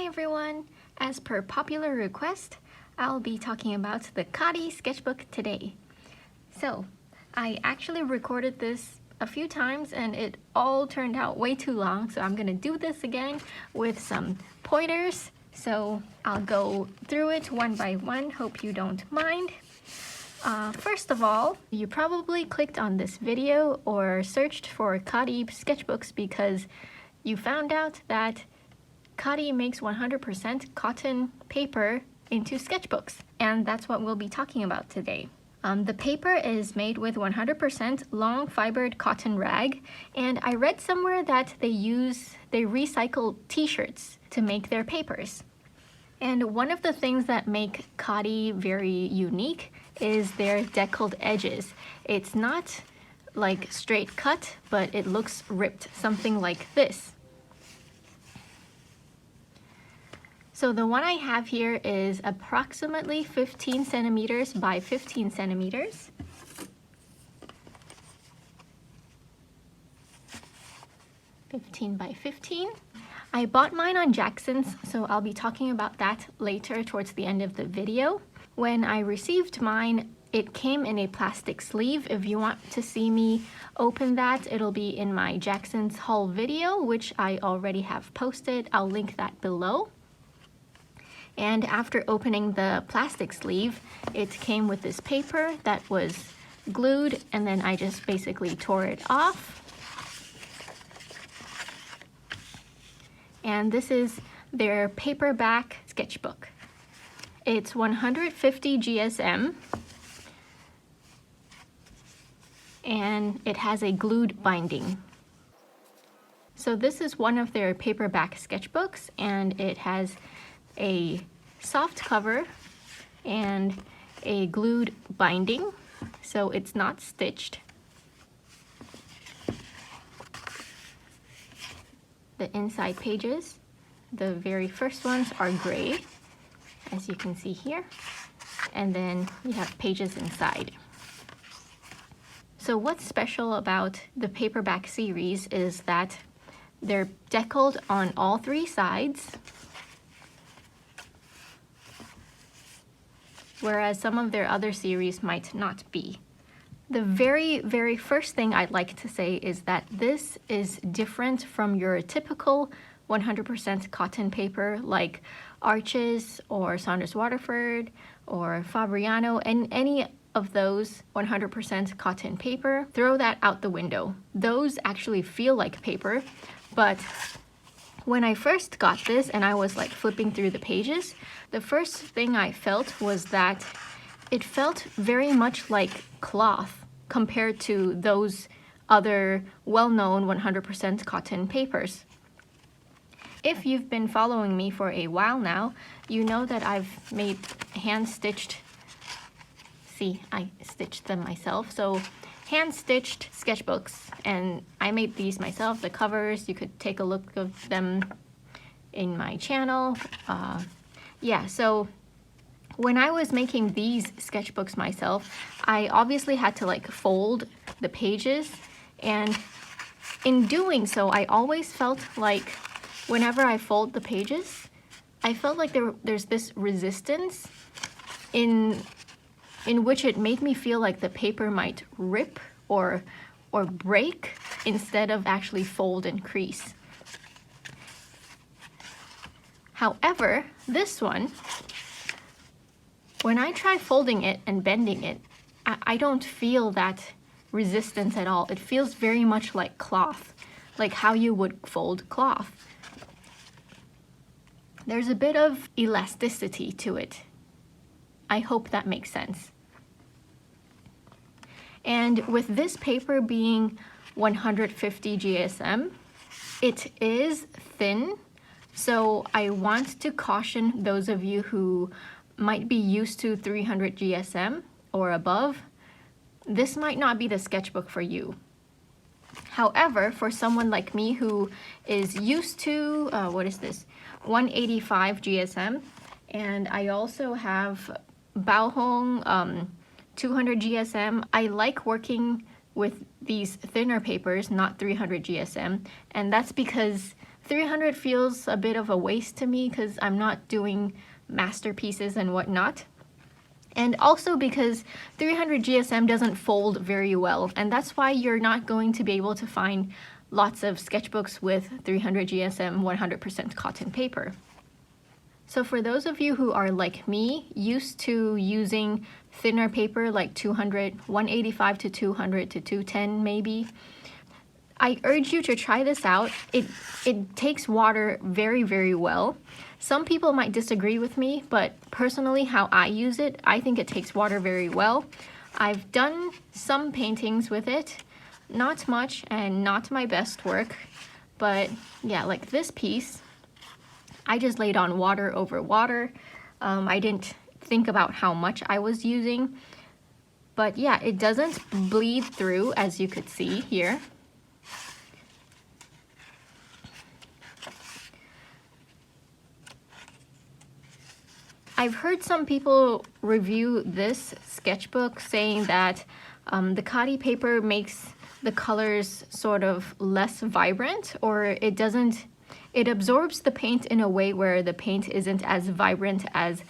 Hi everyone! As per popular request, I'll be talking about the Khadi Sketchbook today. So, I actually recorded this a few times and it all turned out way too long, so I'm gonna do this again with some pointers. So I'll go through it one by one, hope you don't mind. First of all, you probably clicked on this video or searched for Khadi sketchbooks because you found out that Khadi makes 100% cotton paper into sketchbooks, and that's what we'll be talking about today. The paper is made with 100% long fibered cotton rag, and I read somewhere that they recycle t-shirts to make their papers. And one of the things that make Khadi very unique is their deckled edges. It's not like straight cut, but it looks ripped, something like this. So the one I have here is approximately 15 centimeters by 15 centimeters. By 15. I bought mine on Jackson's, so I'll be talking about that later towards the end of the video. When I received mine, it came in a plastic sleeve. If you want to see me open that, it'll be in my Jackson's haul video, which I already have posted. I'll link that below. And after opening the plastic sleeve, it came with this paper that was glued, and then I just basically tore it off. And this is their paperback sketchbook. It's 150 GSM, and it has a glued binding. So this is one of their paperback sketchbooks, and it has a soft cover and a glued binding, so it's not stitched. The inside pages, the very first ones are gray, as you can see here, and then you have pages inside. So what's special about the paperback series is that they're deckled on all three sides, whereas some of their other series might not be. The very first thing I'd like to say is that this is different from your typical 100% cotton paper like Arches or Saunders Waterford or Fabriano, and any of those 100% cotton paper. Throw that out the window. Those actually feel like paper, but when I first got this and I was like flipping through the pages, the first thing I felt was that it felt very much like cloth compared to those other well-known 100% cotton papers. If you've been following me for a while now, you know that I've made hand-stitched, see, I stitched them myself, so hand-stitched sketchbooks, and I made these myself. The covers, you could take a look of them in my channel. Yeah, so when I was making these sketchbooks myself, I obviously had to like fold the pages, and in doing so, I always felt like whenever I fold the pages, I felt like there's this resistance in which it made me feel like the paper might rip or break instead of actually fold and crease. However, this one, when I try folding it and bending it, I don't feel that resistance at all. It feels very much like cloth, like how you would fold cloth. There's a bit of elasticity to it. I hope that makes sense. And with this paper being 150 GSM, it is thin, so I want to caution those of you who might be used to 300 GSM or above. This might not be the sketchbook for you. However, for someone like me who is used to, 185 GSM, and I also have Baohong 200 GSM. I like working with these thinner papers, not 300 GSM, and that's because 300 feels a bit of a waste to me because I'm not doing masterpieces and whatnot. And also because 300 GSM doesn't fold very well, and that's why you're not going to be able to find lots of sketchbooks with 300 GSM 100% cotton paper. So for those of you who are like me, used to using thinner paper like 200, 185 to 200 to 210 maybe, I urge you to try this out. It takes water very, very well. Some people might disagree with me, but personally how I use it, I think it takes water very well. I've done some paintings with it, not much and not my best work, but yeah, like this piece, I just laid on water over water. I didn't think about how much I was using, but yeah, it doesn't bleed through as you could see here. I've heard some people review this sketchbook saying that the Khadi paper makes the colors sort of less vibrant, or it absorbs the paint in a way where the paint isn't as vibrant as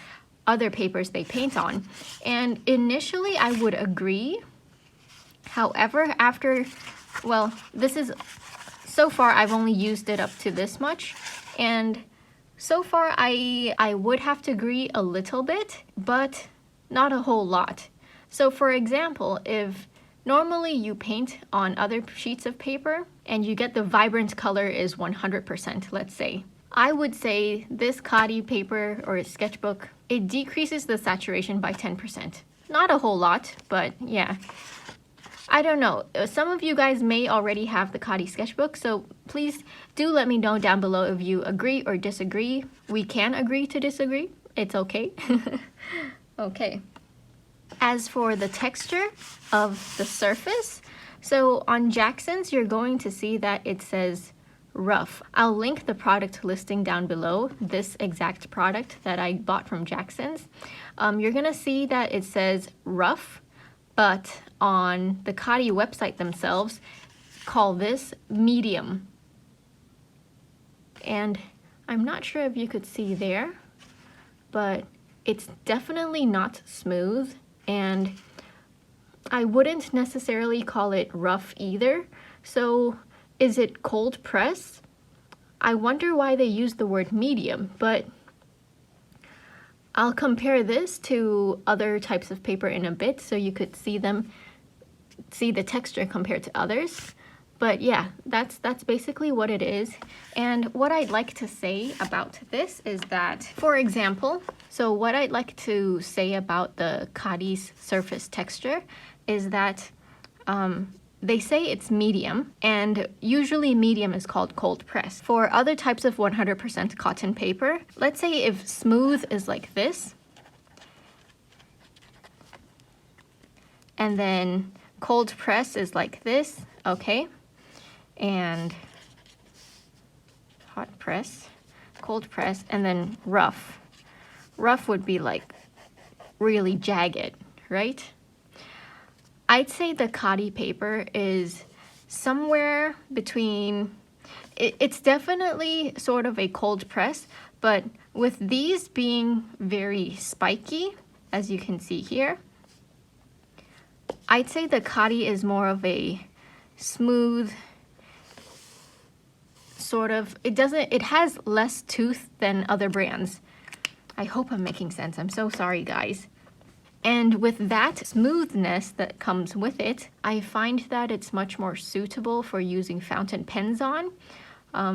other papers they paint on. And initially I would agree. However, so far I've only used it up to this much, and so far, I would have to agree a little bit, but not a whole lot. So for example, if normally you paint on other sheets of paper and you get the vibrant color is 100%, let's say, I would say this Khadi paper or sketchbook, it decreases the saturation by 10%. Not a whole lot, but yeah. I don't know, some of you guys may already have the Khadi sketchbook, so please do let me know down below if you agree or disagree. We can agree to disagree, it's okay. Okay. As for the texture of the surface, so on Jackson's you're going to see that it says rough. I'll link the product listing down below, this exact product that I bought from Jackson's. You're gonna see that it says rough, but on the Khadi website themselves, call this medium. And I'm not sure if you could see there, but it's definitely not smooth, and I wouldn't necessarily call it rough either. So is it cold press? I wonder why they use the word medium, but I'll compare this to other types of paper in a bit so you could see the texture compared to others. But yeah, that's basically what it is. And what I'd like to say about this is that, for example, so what I'd like to say about the Khadi's surface texture is that they say it's medium, and usually medium is called cold press. For other types of 100% cotton paper, let's say if smooth is like this, and then cold press is like this, okay? And hot press, cold press, and then rough. Rough would be like really jagged, right? I'd say the Khadi paper is somewhere between, it's definitely sort of a cold press, but with these being very spiky, as you can see here, I'd say the Khadi is more of a smooth, sort of, it has less tooth than other brands. I hope I'm making sense. I'm so sorry, guys. And with that smoothness that comes with it, I find that it's much more suitable for using fountain pens on.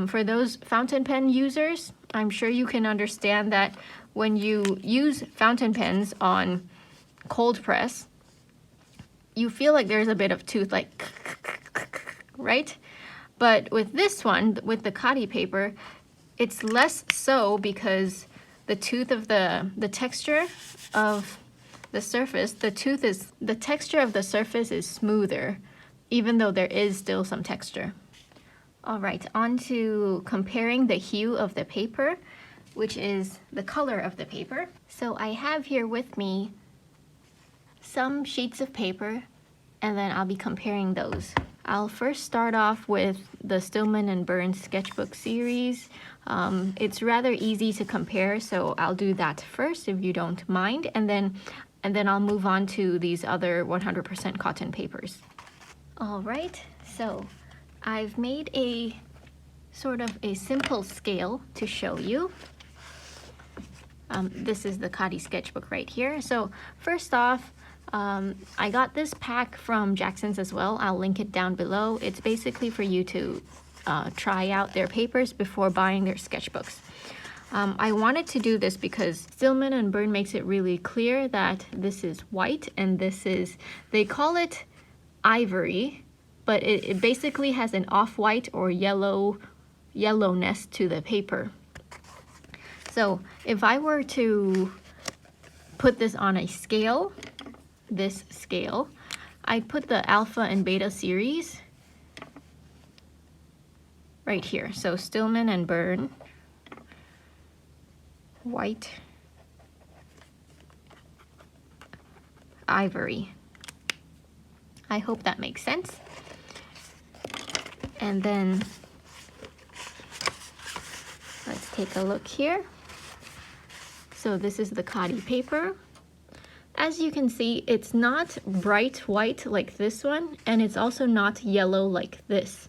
For those fountain pen users, I'm sure you can understand that when you use fountain pens on cold press, you feel like there's a bit of tooth, like, right? But with this one, with the Khadi paper, it's less so because the tooth of the texture of the surface, the texture of the surface is smoother, even though there is still some texture. All right, on to comparing the hue of the paper, which is the color of the paper. So I have here with me some sheets of paper, and then I'll be comparing those. I'll first start off with the Stillman&Birn sketchbook series. It's rather easy to compare, so I'll do that first if you don't mind, and then I'll move on to these other 100% cotton papers. All right, so I've made a sort of a simple scale to show you. This is the Khadi Sketchbook right here. So first off, I got this pack from Jackson's as well. I'll link it down below. It's basically for you to try out their papers before buying their sketchbooks. I wanted to do this because Stillman&Birn makes it really clear that this is white and this is, they call it ivory, but it basically has an off-white or yellowness to the paper. So if I were to put this on a scale, this scale, I'd put the alpha and beta series right here. So Stillman&Birn, white, ivory. I hope that makes sense. And then let's take a look here. So this is the Khadi paper. As you can see, it's not bright white like this one, and it's also not yellow like this.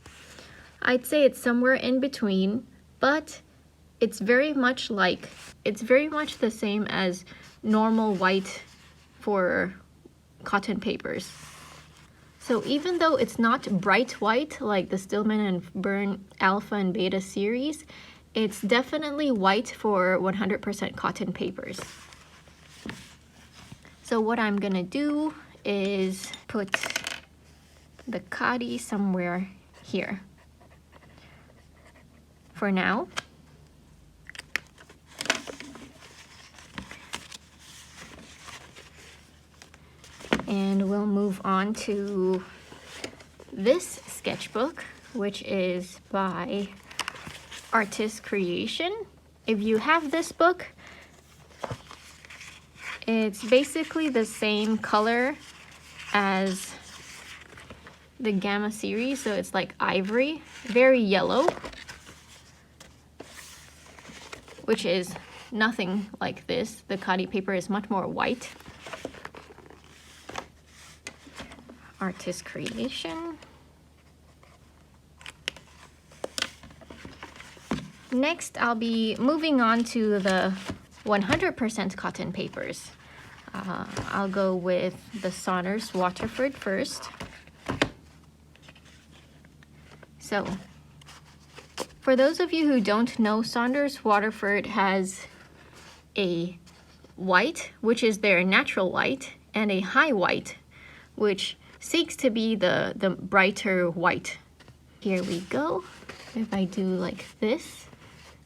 I'd say it's somewhere in between, but it's very much the same as normal white for cotton papers. So even though it's not bright white like the Stillman&Birn Alpha and Beta series, it's definitely white for 100% cotton papers. So what I'm gonna do is put the Khadi somewhere here for now. And we'll move on to this sketchbook, which is by Artist Creation. If you have this book, it's basically the same color as the Gamma series, so it's like ivory, very yellow, which is nothing like this. The Khadi paper is much more white. Artist Creation. Next, I'll be moving on to the 100% cotton papers. I'll go with the Saunders Waterford first. So, for those of you who don't know, Saunders Waterford has a white, which is their natural white, and a high white, which seeks to be the brighter white. Here we go. If I do like this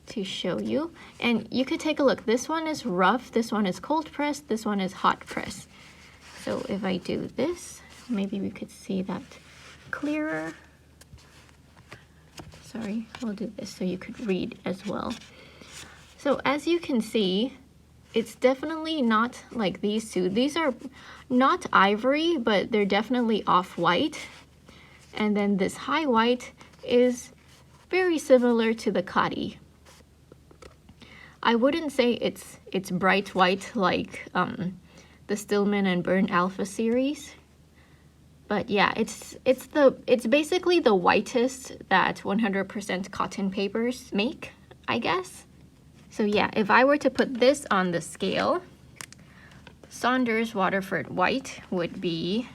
to show you, and you could take a look. This one is rough, this one is cold press, this one is hot press. So if I do this, maybe we could see that clearer. Sorry, we'll do this so you could read as well. So as you can see, it's definitely not like these two. These are not ivory, but they're definitely off-white. And then this high white is very similar to the Khadi. I wouldn't say it's bright white like the Stillman&Birn Alpha series. But yeah, it's basically the whitest that 100% cotton papers make, I guess. So yeah, if I were to put this on the scale, Saunders Waterford white would be,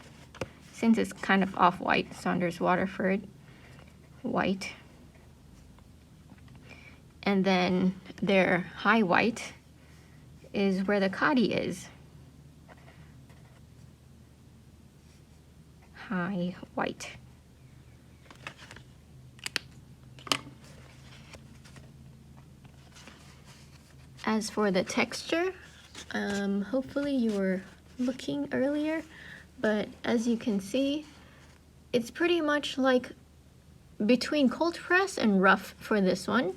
since it's kind of off-white, Saunders Waterford white. And then their high white is where the Khadi is. High white. As for the texture, hopefully you were looking earlier, but as you can see, it's pretty much like between cold press and rough for this one.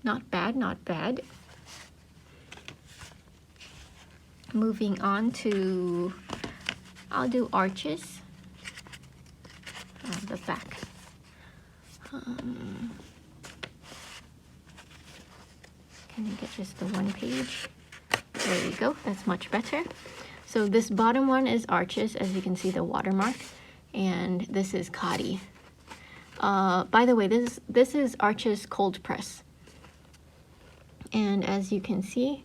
Not bad, not bad. Moving on to, I'll do arches. the back. Can I get just the one page? There you go, that's much better. So this bottom one is Arches, as you can see the watermark, and this is Khadi. By the way, this is Arches cold press. And as you can see,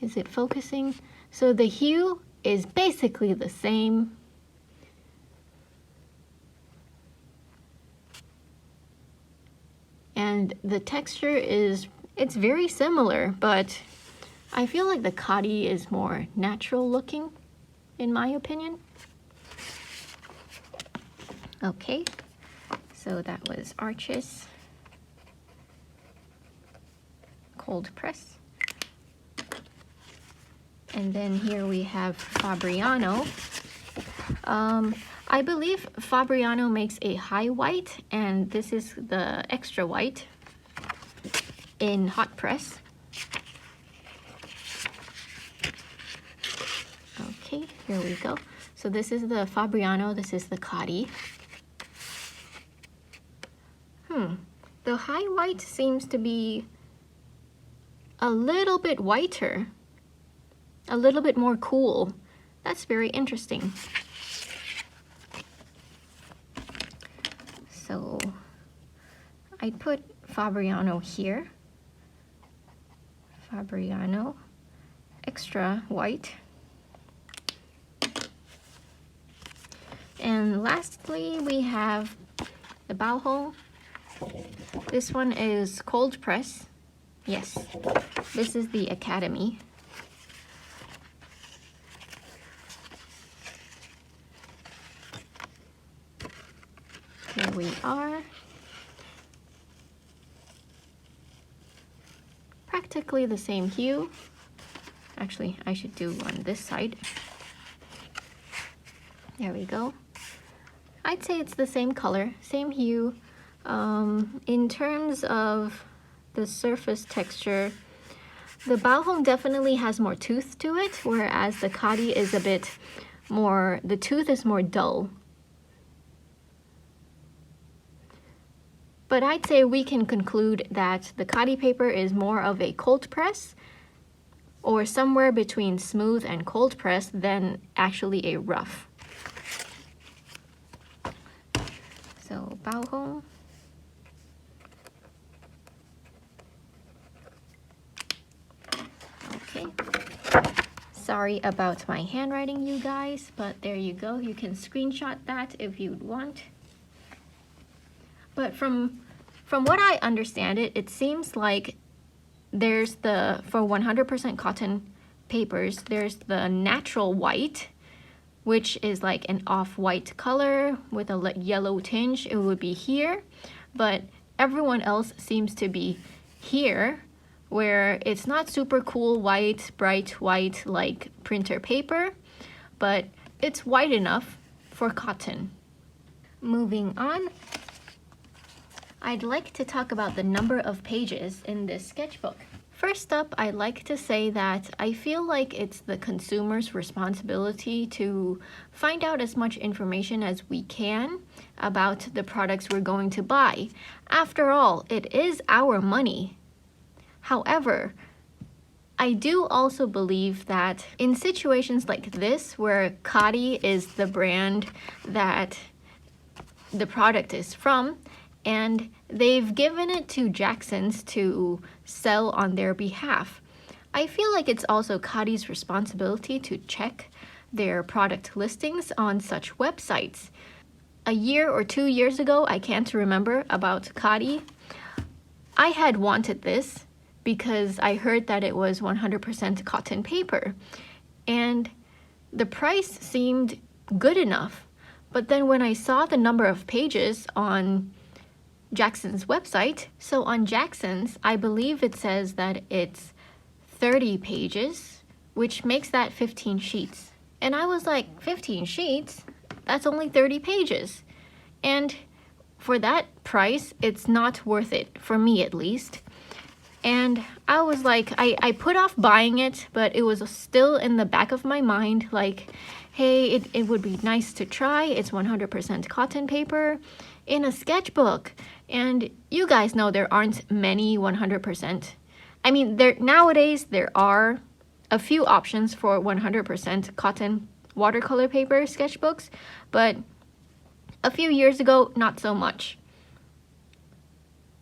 is it focusing? So the hue is basically the same. And the texture is, it's very similar, but I feel like the Khadi is more natural looking, in my opinion. Okay, so that was Arches cold press. And then here we have Fabriano. I believe Fabriano makes a high white, and this is the extra white in hot press. Okay, here we go. So this is the Fabriano, this is the Khadi. The high white seems to be a little bit whiter, a little bit more cool. That's very interesting. So I put Fabriano here. Fabriano, extra white. And lastly, we have the Bauho. This one is cold press. Yes, this is the Academy. Here we are. Practically the same hue. Actually, I should do on this side. There we go. I'd say it's the same color, same hue. In terms of the surface texture, the Bauho definitely has more tooth to it, whereas the Khadi is a bit more, the tooth is more dull. But I'd say we can conclude that the Khadi paper is more of a cold press, or somewhere between smooth and cold press, than actually a rough. So Bauho. Okay. Sorry about my handwriting, you guys, but there you go. You can screenshot that if you'd want. But from what I understand it seems like there's for 100% cotton papers, there's the natural white, which is like an off-white color with a yellow tinge. It would be here, but everyone else seems to be here, where it's not super cool white, bright white like printer paper, but it's white enough for cotton. Moving on, I'd like to talk about the number of pages in this sketchbook. First up, I'd like to say that I feel like it's the consumer's responsibility to find out as much information as we can about the products we're going to buy. After all, it is our money. However, I do also believe that in situations like this, where Khadi is the brand that the product is from, and they've given it to Jackson's to sell on their behalf, I feel like it's also Khadi's responsibility to check their product listings on such websites. A year or 2 years ago, I can't remember, about Khadi, I had wanted this because I heard that it was 100% cotton paper, and the price seemed good enough. But then when I saw the number of pages on Jackson's website, so on Jackson's, I believe it says that it's 30 pages, which makes that 15 sheets. And I was like, 15 sheets? That's only 30 pages. And for that price, it's not worth it, for me at least. And I was like, I put off buying it, but it was still in the back of my mind, like, hey, it would be nice to try. It's 100% cotton paper in a sketchbook. And you guys know there aren't many 100%. I mean, nowadays there are a few options for 100% cotton watercolor paper sketchbooks, but a few years ago, not so much.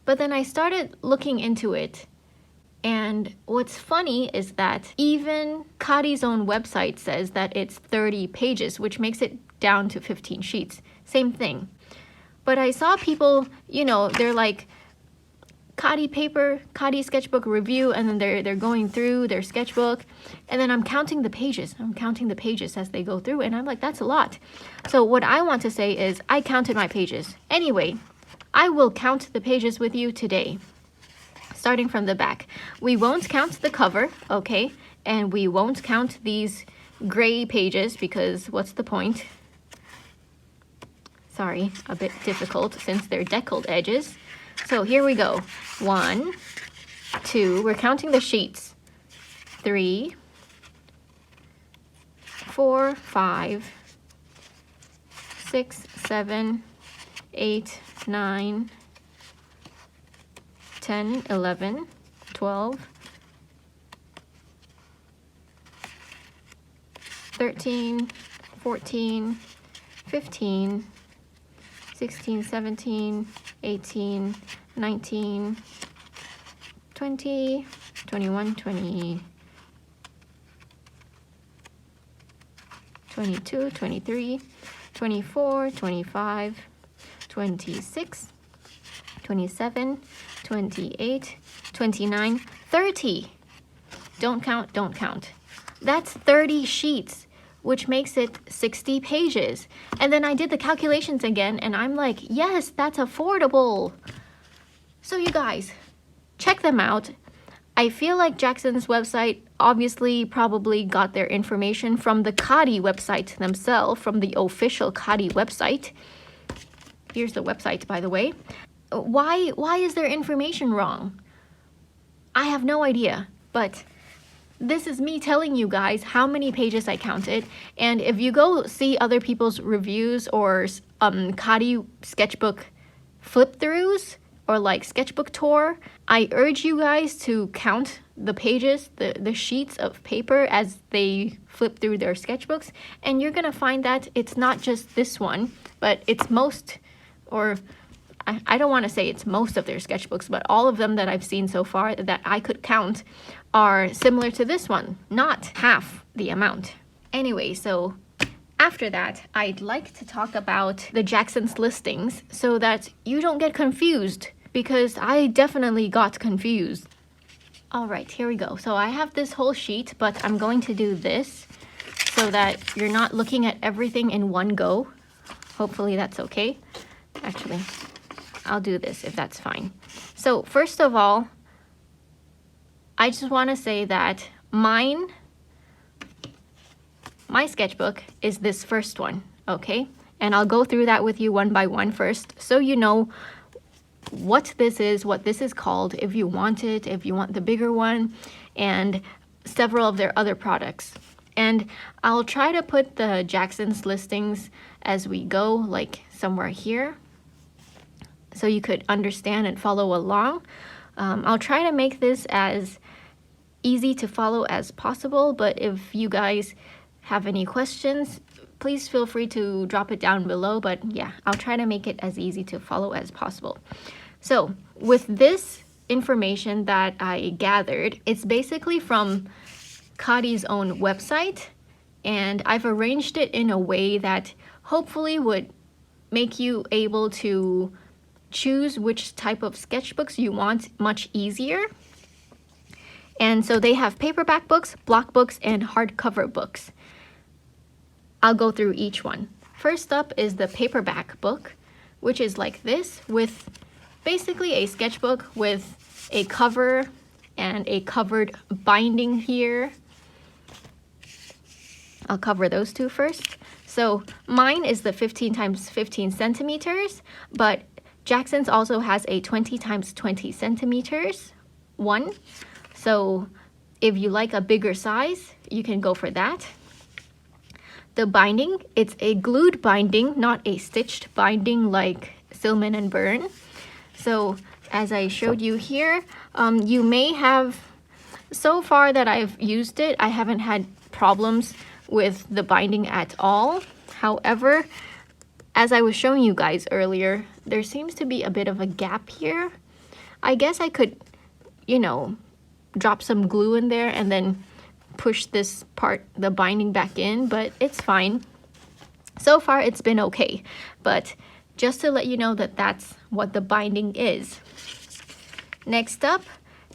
But then I started looking into it, and what's funny is that even Khadi's own website says that it's 30 pages, which makes it down to 15 sheets. Same thing. But I saw people, you know, they're like, Khadi sketchbook review, and then they're going through their sketchbook, and then I'm counting the pages. I'm counting the pages as they go through, and I'm like, that's a lot. So what I want to say is I counted my pages. Anyway, I will count the pages with you today, starting from the back. We won't count the cover, okay? And we won't count these gray pages because what's the point? Sorry, a bit difficult since they're deckled edges. So here we go. 1, 2, we're counting the sheets. 3, 4, 5, 6, 7, 8, 9, 10, 11, 12, 13, 14, 15, 16, 17, 18, 19, 20, 21, 22, 23, 24, 25, 26, 27, 28, 29, 30. Don't count, don't count. That's 30 sheets, which makes it 60 pages. And then I did the calculations again, and I'm like, yes, that's affordable. So you guys, check them out. I feel like Jackson's website obviously probably got their information from the Khadi website themselves, from the official Khadi website. Here's the website, by the way. Why is their information wrong? I have no idea, but this is me telling you guys how many pages I counted. And if you go see other people's reviews or Khadi sketchbook flip-throughs or like sketchbook tour, I urge you guys to count the pages, the sheets of paper as they flip through their sketchbooks. And you're gonna find that it's not just this one, but it's most, or I don't want to say it's most of their sketchbooks, but all of them that I've seen so far that I could count are similar to this one, not half the amount. Anyway, so after that, I'd like to talk about the Jackson's listings so that you don't get confused, because I definitely got confused. All right, here we go. So I have this whole sheet, but I'm going to do this so that you're not looking at everything in one go. Hopefully that's okay. Actually, I'll do this if that's fine. So first of all, I just want to say that my sketchbook is this first one, okay? And I'll go through that with you one by one first, so you know what this is called, if you want it, if you want the bigger one, and several of their other products. And I'll try to put the Jackson's listings as we go, like somewhere here, so you could understand and follow along. I'll try to make this as easy to follow as possible, but if you guys have any questions, please feel free to drop it down below. But yeah, I'll try to make it as easy to follow as possible. So with this information that I gathered, it's basically from Khadi's own website, and I've arranged it in a way that hopefully would make you able to choose which type of sketchbooks you want much easier. And so they have paperback books, block books, and hardcover books. I'll go through each one. First up is the paperback book, which is like this, with basically a sketchbook with a cover and a covered binding here. I'll cover those two first. So mine is the 15 times 15 centimeters, but Jackson's also has a 20 times 20 centimeters one. So if you like a bigger size, you can go for that. The binding, it's a glued binding, not a stitched binding like Stillman&Birn. So as I showed you here, you may have, so far that I've used it, I haven't had problems with the binding at all. However, as I was showing you guys earlier, there seems to be a bit of a gap here. I guess I could, you know, drop some glue in there and then push this part, the binding, back in, but it's fine. So far it's been okay, but just to let you know that that's what the binding is. Next up,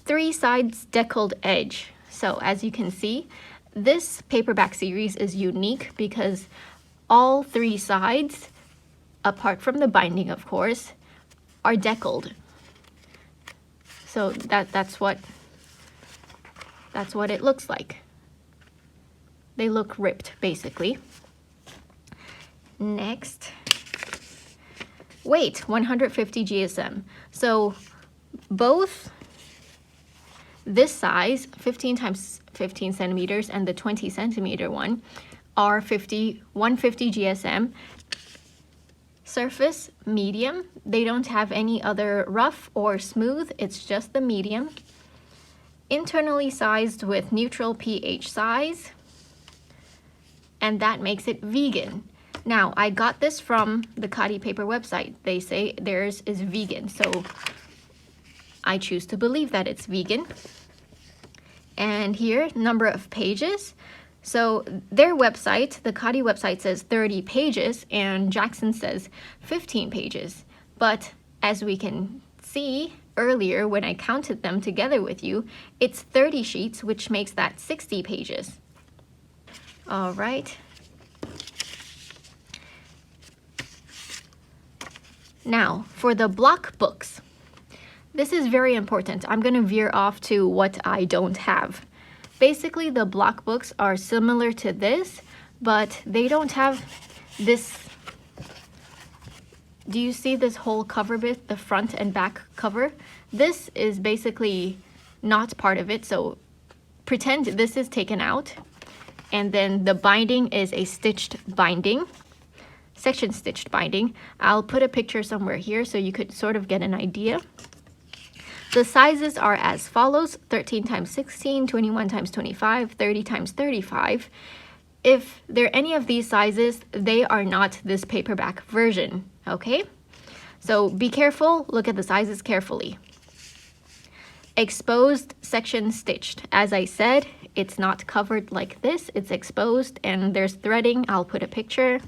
3 sides deckled edge. So as you can see, this paperback series is unique because all 3 sides, apart from the binding of course, are deckled. So that's what it looks like. They look ripped basically. Next, weight 150 GSM. So both this size 15 times 15 centimeters and the 20 centimeter one are 150 GSM. Surface medium. They don't have any other rough or smooth, it's just the medium. Internally sized with neutral pH size, and that makes it vegan. Now I got this from the Khadi paper website. They say theirs is vegan, so I choose to believe that it's vegan. And here, number of pages. So their website, the Khadi website, says 30 pages and Jackson says 15 pages. But as we can see earlier when I counted them together with you, it's 30 sheets, which makes that 60 pages. All right. Now for the block books. This is very important. I'm going to veer off to what I don't have. Basically, the block books are similar to this, but they don't have this. Do you see this whole cover bit, the front and back cover? This is basically not part of it, so pretend this is taken out. And then the binding is a stitched binding, section stitched binding. I'll put a picture somewhere here so you could sort of get an idea. The sizes are as follows: 13 times 16, 21 times 25, 30 times 35. If they're any of these sizes, they are not this paperback version, okay? So be careful, look at the sizes carefully. Exposed section stitched. As I said, it's not covered like this, it's exposed and there's threading. I'll put a picture.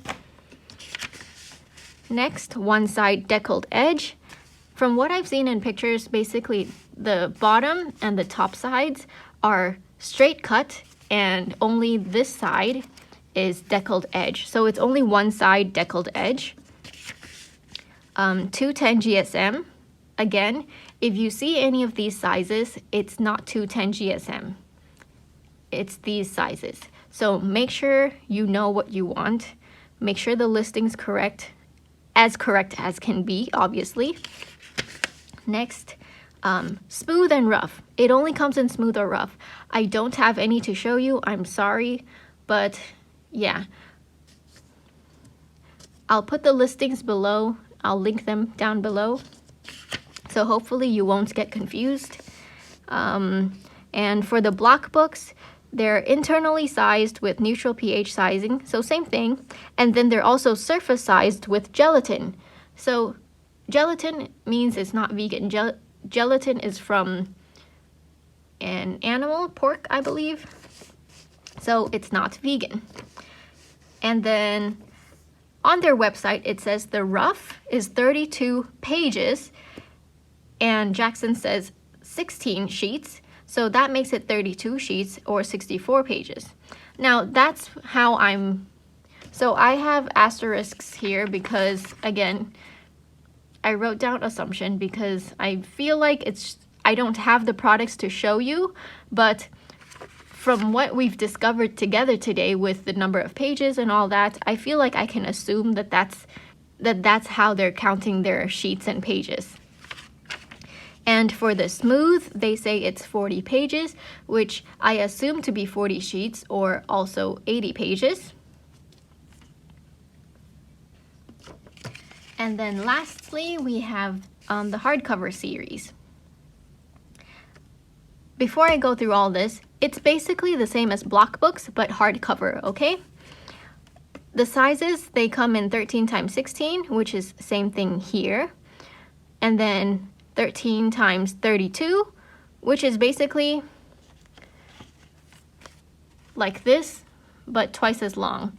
Next, one side deckled edge. From what I've seen in pictures, basically the bottom and the top sides are straight cut and only this side is deckled edge. So it's only one side deckled edge. 210 GSM. Again, if you see any of these sizes, it's not 210 GSM. It's these sizes. So make sure you know what you want. Make sure the listing's correct as can be, obviously. Next, smooth and rough. It only comes in smooth or rough. I don't have any to show you, I'm sorry, but yeah. I'll put the listings below. I'll link them down below. So hopefully you won't get confused. And for the block books, they're internally sized with neutral pH sizing, so same thing. And then they're also surface sized with gelatin. So gelatin means it's not vegan. Gelatin is from an animal, pork, I believe. So it's not vegan. And then on their website, it says the rough is 32 pages and Jackson says 16 sheets. So that makes it 32 sheets or 64 pages. Now that's how so I have asterisks here because, again, I wrote down assumption because I feel like I don't have the products to show you, but from what we've discovered together today with the number of pages and all that, I feel like I can assume that's how they're counting their sheets and pages. And for the smooth, they say it's 40 pages, which I assume to be 40 sheets or also 80 pages. And then lastly, we have the hardcover series. Before I go through all this, it's basically the same as block books, but hardcover, okay? The sizes, they come in 13 times 16, which is same thing here. And then 13 times 32, which is basically like this, but twice as long.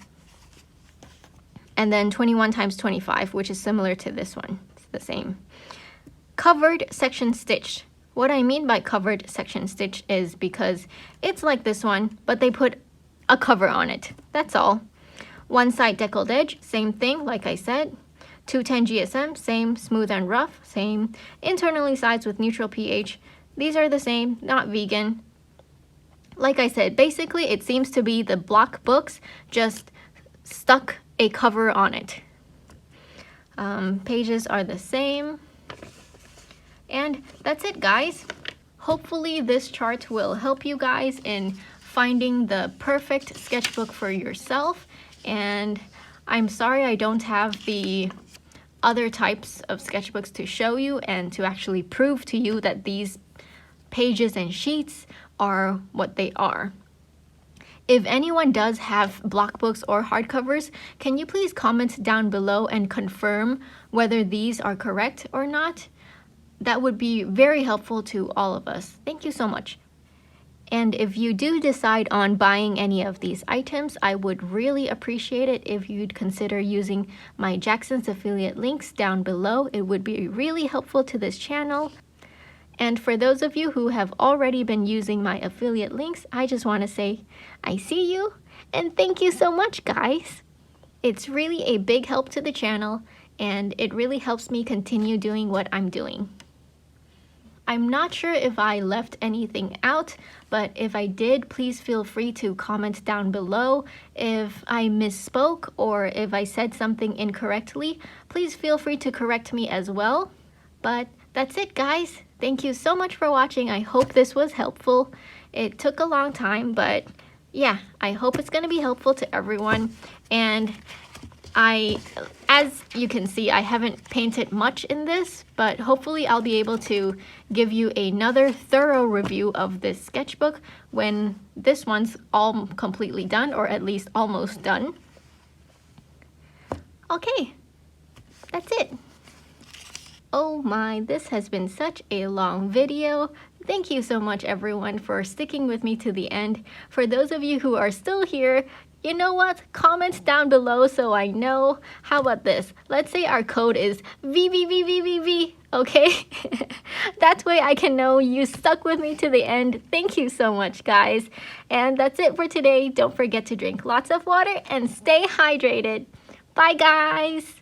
And then 21 times 25, which is similar to this one. It's the same. Covered section stitched. What I mean by covered section stitch is because it's like this one, but they put a cover on it. That's all. One side deckled edge, same thing, like I said. 210 GSM, same. Smooth and rough, same. Internally sized with neutral pH. These are the same, not vegan. Like I said, basically it seems to be the block books, just stuck a cover on it. Pages are the same. And that's it, guys. Hopefully this chart will help you guys in finding the perfect sketchbook for yourself. And I'm sorry I don't have the other types of sketchbooks to show you and to actually prove to you that these pages and sheets are what they are. If anyone does have block books or hardcovers, can you please comment down below and confirm whether these are correct or not? That would be very helpful to all of us. Thank you so much. And if you do decide on buying any of these items, I would really appreciate it if you'd consider using my Jackson's affiliate links down below. It would be really helpful to this channel. And for those of you who have already been using my affiliate links, I just want to say, I see you, and thank you so much, guys. It's really a big help to the channel, and it really helps me continue doing what I'm doing. I'm not sure if I left anything out, but if I did, please feel free to comment down below. If I misspoke or if I said something incorrectly, please feel free to correct me as well. But that's it, guys. Thank you so much for watching. I hope this was helpful. It took a long time, but yeah, I hope it's going to be helpful to everyone. And as you can see, I haven't painted much in this, but hopefully I'll be able to give you another thorough review of this sketchbook when this one's all completely done, or at least almost done. Okay, that's it. Oh my, this has been such a long video. Thank you so much, everyone, for sticking with me to the end. For those of you who are still here, you know what? Comment down below so I know. How about this? Let's say our code is VVVVVV, okay? That way I can know you stuck with me to the end. Thank you so much, guys. And that's it for today. Don't forget to drink lots of water and stay hydrated. Bye, guys.